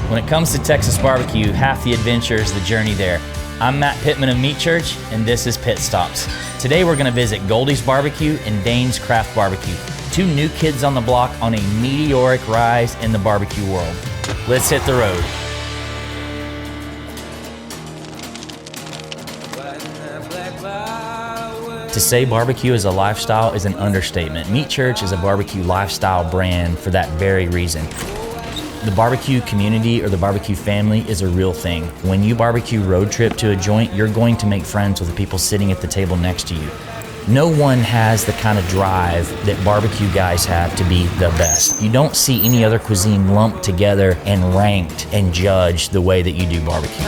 When it comes to Texas barbecue, half the adventure is the journey there. I'm Matt Pittman of Meat Church, and this is Pitt Stops. Today we're gonna visit Goldee's Barbecue and Dayne's Craft Barbecue, two new kids on the block on a meteoric rise in the barbecue world. Let's hit the road. To say barbecue is a lifestyle is an understatement. Meat Church is a barbecue lifestyle brand for that very reason. The barbecue community or the barbecue family is a real thing. When you barbecue road trip to a joint, you're going to make friends with the people sitting at the table next to you. No one has the kind of drive that barbecue guys have to be the best. You don't see any other cuisine lumped together and ranked and judged the way that you do barbecue.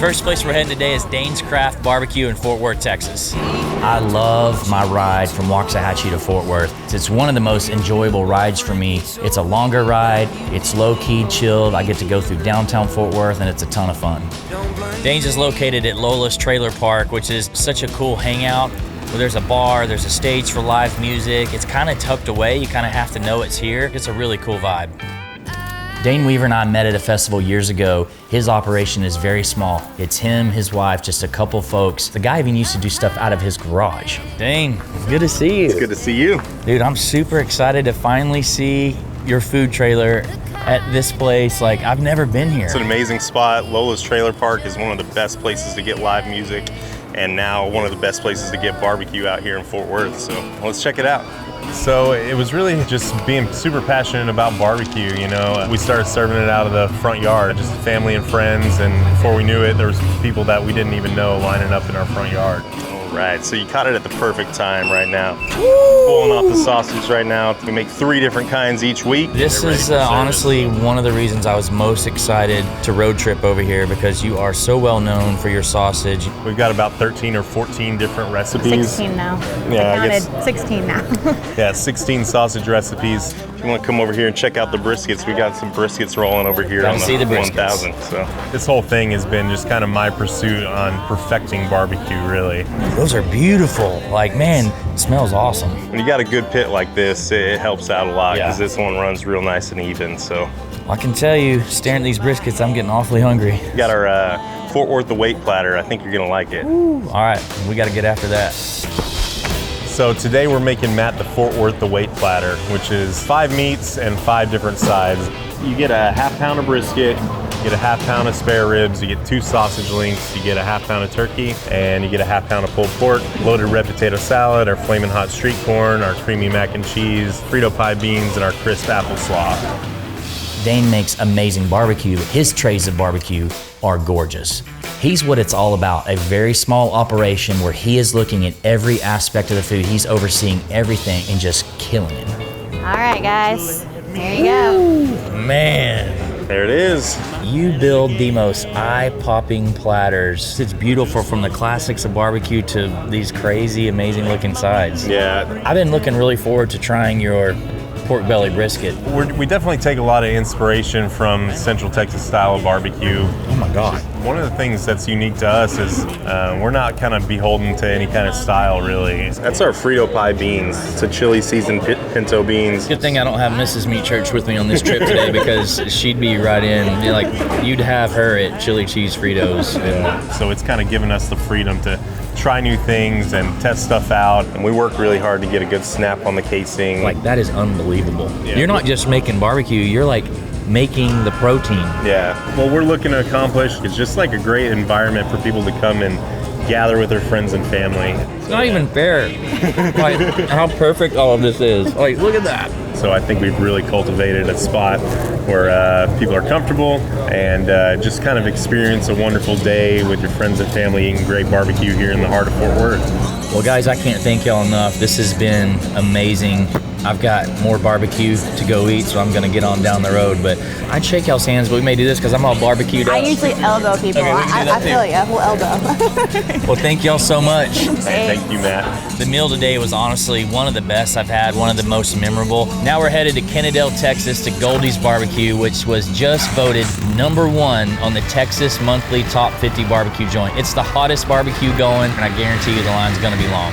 First place we're heading today is Dayne's Craft Barbecue in Fort Worth, Texas. I love my ride from Waxahachie to Fort Worth. It's one of the most enjoyable rides for me. It's a longer ride, it's low-key, chilled. I get to go through downtown Fort Worth and it's a ton of fun. Dayne's is located at Lola's Trailer Park, which is such a cool hangout where there's a bar, there's a stage for live music. It's kind of tucked away, you kind of have to know it's here. It's a really cool vibe. Dayne Weaver and I met at a festival years ago. His operation is very small. It's him, his wife, just a couple folks. The guy even used to do stuff out of his garage. Dayne, it's good to see you. It's good to see you. Dude, I'm super excited to finally see your food trailer at this place. Like, I've never been here. It's an amazing spot. Lola's Trailer Park is one of the best places to get live music, and now one of the best places to get barbecue out here in Fort Worth. So let's check it out. So it was really just being super passionate about barbecue, you know. We started serving it out of the front yard, just family and friends, and before we knew it, there was people that we didn't even know lining up in our front yard. All right, so you caught it at the perfect time right now. Pulling off the sausage right now. We make 3 different kinds each week. This is honestly one of the reasons I was most excited to road trip over here, because you are so well known for your sausage. We've got about 13 or 14 different recipes. 16 now. Yeah, I I counted guess. 16 now. Yeah, 16 sausage recipes. If you want to come over here and check out the briskets, we got some briskets rolling over here Gotta on see the briskets. 1000. So This whole thing has been just kind of my pursuit on perfecting barbecue, really. Those are beautiful. Like, man, it smells awesome. when you got a good pit like this, it helps out a lot Yeah. because this one runs real nice and even. So I can tell you, staring at these briskets, I'm getting awfully hungry. we got our Fort Worth the weight platter. I think you're gonna like it. All right, we got to get after that. So today we're making Matt the Fort Worth the weight platter, which is 5 meats and 5 different sides. You get a half pound of brisket, you get a half pound of spare ribs, you get 2 sausage links, you get a half pound of turkey, and you get a half pound of pulled pork, loaded red potato salad, our flaming hot street corn, our creamy mac and cheese, Frito pie beans, and our crisp apple slaw. Dayne makes amazing barbecue. His trays of barbecue are gorgeous. He's what it's all about, a very small operation where he is looking at every aspect of the food. He's overseeing everything and just killing it. All right, guys. Here you go. Man, There it is. you build the most eye-popping platters. It's beautiful, from the classics of barbecue to these crazy, amazing looking sides. Yeah, I've been looking really forward to trying your pork belly brisket. We definitely take a lot of inspiration from Central Texas style of barbecue. Oh my God. One of the things that's unique to us is we're not kind of beholden to any kind of style, really. that's our Frito pie beans. It's a chili seasoned pinto beans. Good thing I don't have Mrs. Meat Church with me on this trip today, because she'd be right in. You know, like, you'd have her at chili cheese Fritos. And So it's kind of given us the freedom to try new things and test stuff out. And we work really hard to get a good snap on the casing. like, that is unbelievable. Yeah. You're not just making barbecue, you're like making the protein. yeah, What we're looking to accomplish is just like a great environment for people to come and gather with their friends and family. It's not even fair, like, how perfect all of this is. Like, look at that. So I think we've really cultivated a spot where people are comfortable and just kind of experience a wonderful day with your friends and family eating great barbecue here in the heart of Fort Worth. Well, guys, I can't thank y'all enough. This has been amazing. I've got more barbecue to go eat, so I'm gonna get on down the road. But I'd shake y'all's hands, but we may do this because I'm all barbecued up. I usually elbow people. Okay, we can do that I feel too. you. We'll elbow. Well, thank y'all so much. Thank you, Matt. The meal today was honestly one of the best I've had, one of the most memorable. Now we're headed to Kennedale, Texas to Goldee's Barbecue, which was just voted #1 on the Texas Monthly Top 50 Barbecue Joint. It's the hottest barbecue going, and I guarantee you the line's gonna be long.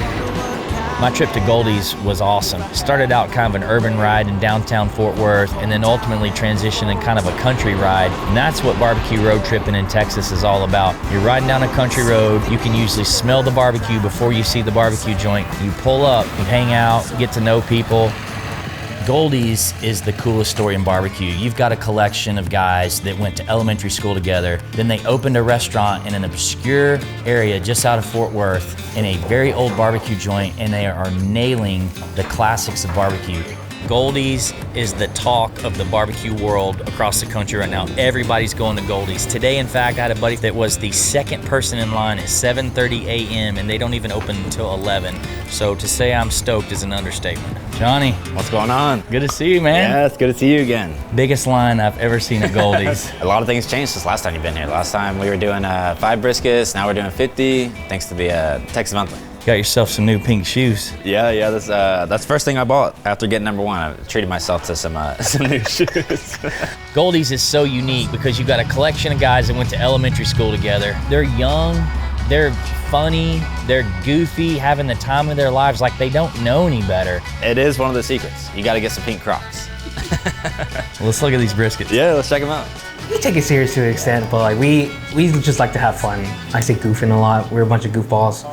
My trip to Goldee's was awesome. Started out kind of an urban ride in downtown Fort Worth, and then ultimately transitioned in kind of a country ride. And that's what barbecue road tripping in Texas is all about. You're riding down a country road, you can usually smell the barbecue before you see the barbecue joint. You pull up, you hang out, get to know people. Goldee's is the coolest story in barbecue. You've got a collection of guys that went to elementary school together. Then they opened a restaurant in an obscure area just out of Fort Worth in a very old barbecue joint, and they are nailing the classics of barbecue. Goldee's is the talk of the barbecue world across the country right now. Everybody's going to Goldee's. Today, in fact, I had a buddy that was the second person in line at 7:30 a.m. and they don't even open until 11. So to say I'm stoked is an understatement. Johnny. What's going on? Good to see you, man. Yeah, it's good to see you again. Biggest line I've ever seen at Goldee's. A lot of things changed since last time you've been here. Last time we were doing 5 briskets, now we're doing 50, thanks to the Texas Monthly. Got yourself some new pink shoes. Yeah, that's the first thing I bought after getting number 1. I treated myself to some new shoes. Goldee's is so unique because you've got a collection of guys that went to elementary school together. They're young, they're funny, they're goofy, having the time of their lives like they don't know any better. It is one of the secrets. You got to get some pink Crocs. Well, let's look at these briskets. Yeah, let's check them out. We take it serious to an extent, but like we just like to have fun. I say goofing a lot. We're a bunch of goofballs.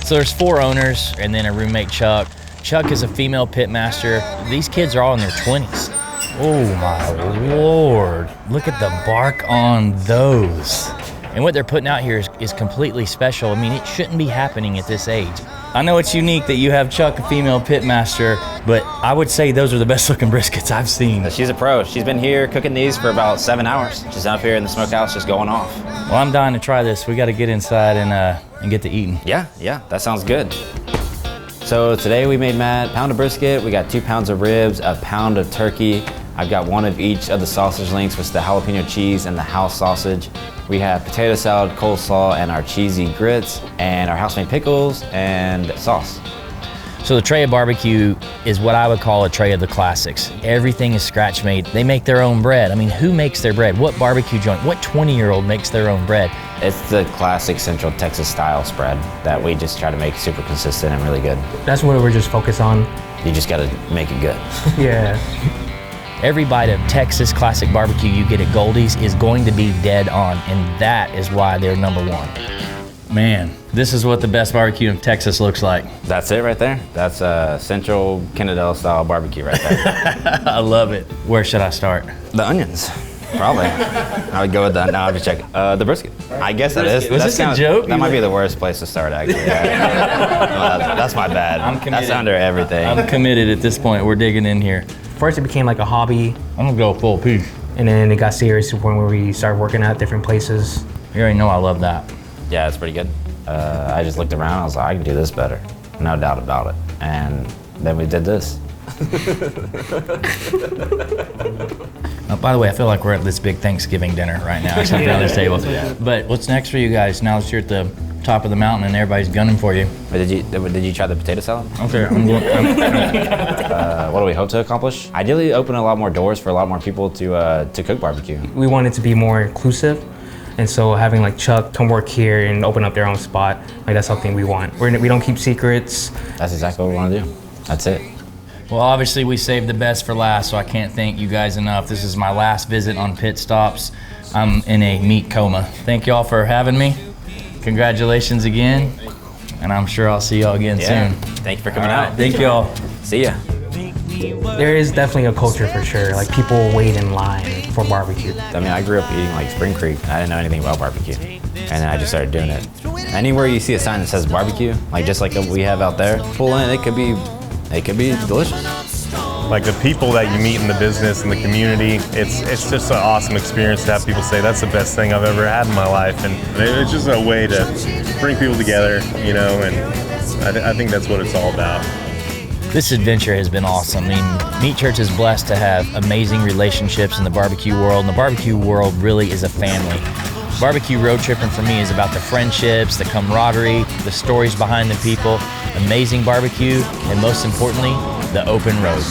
So there's 4 owners and then a roommate, Chuck. Chuck is a female pit master. These kids are all in their 20s. Oh my Lord. Look at the bark on those. And what they're putting out here is completely special. I mean, it shouldn't be happening at this age. I know it's unique that you have Chuck, a female pit master, but I would say those are the best looking briskets I've seen. She's a pro. She's been here cooking these for about 7 hours. She's up here in the smokehouse just going off. Well, I'm dying to try this. We got to get inside and get to eating. Yeah, that sounds good. So today we made Matt a pound of brisket. We got 2 pounds of ribs, a pound of turkey. I've got 1 of each of the sausage links, which is the jalapeno cheese and the house sausage. We have potato salad, coleslaw, and our cheesy grits, and our house-made pickles and sauce. So the tray of barbecue is what I would call a tray of the classics. Everything is scratch made. They make their own bread. I mean, who makes their bread? What barbecue joint? What 20-year-old makes their own bread? It's the classic Central Texas style spread that we just try to make super consistent and really good. That's what we're just focused on. You just gotta make it good. Yeah. Every bite of Texas classic barbecue you get at Goldee's is going to be dead on, and that is why they're number 1. Man, this is what the best barbecue in Texas looks like. That's it right there. That's a Central Kennedale style barbecue right there. I love it. Where should I start? The onions, probably. I would go with that. Now I have to check the brisket. I guess that is. Was this a joke? That might be the worst place to start, actually. Well, that's my bad. I'm committed. That's under everything. I'm committed at this point. We're digging in here. First it became like a hobby, I'm gonna go full piece. and then it got serious to the point where we started working at different places. You already know I love that. Yeah, it's pretty good. I just looked around. I was like, I can do this better. No doubt about it. And then we did this. By the way, I feel like we're at this big Thanksgiving dinner right now. Except for on this table. But what's next for you guys now that you're at the top of the mountain and everybody's gunning for you? But did you try the potato salad? Okay, What do we hope to accomplish? Ideally, open a lot more doors for a lot more people to cook barbecue. We wanted to be more inclusive, and so having like Chuck come work here and open up their own spot, like that's something we want. We don't keep secrets. That's exactly what we want to do. That's it. Well, obviously we saved the best for last, so I can't thank you guys enough. This is my last visit on Pitt Stops. I'm in a meat coma. Thank y'all for having me. Congratulations again, and I'm sure I'll see y'all again soon. Thank you for coming All right, out. thank y'all. See ya. There is definitely a culture for sure. Like people wait in line for barbecue. I mean, I grew up eating like Spring Creek, and I didn't know anything about barbecue. And then I just started doing it. Anywhere you see a sign that says barbecue, like just like we have out there, pull in, it could be delicious. Like the people that you meet in the business and the community, it's just an awesome experience to have people say that's the best thing I've ever had in my life, and it's just a way to bring people together, you know, and I think that's what it's all about. This adventure has been awesome. I mean, Meat Church is blessed to have amazing relationships in the barbecue world, and the barbecue world really is a family. Barbecue road tripping for me is about the friendships, the camaraderie, the stories behind the people, amazing barbecue, and most importantly, the open road.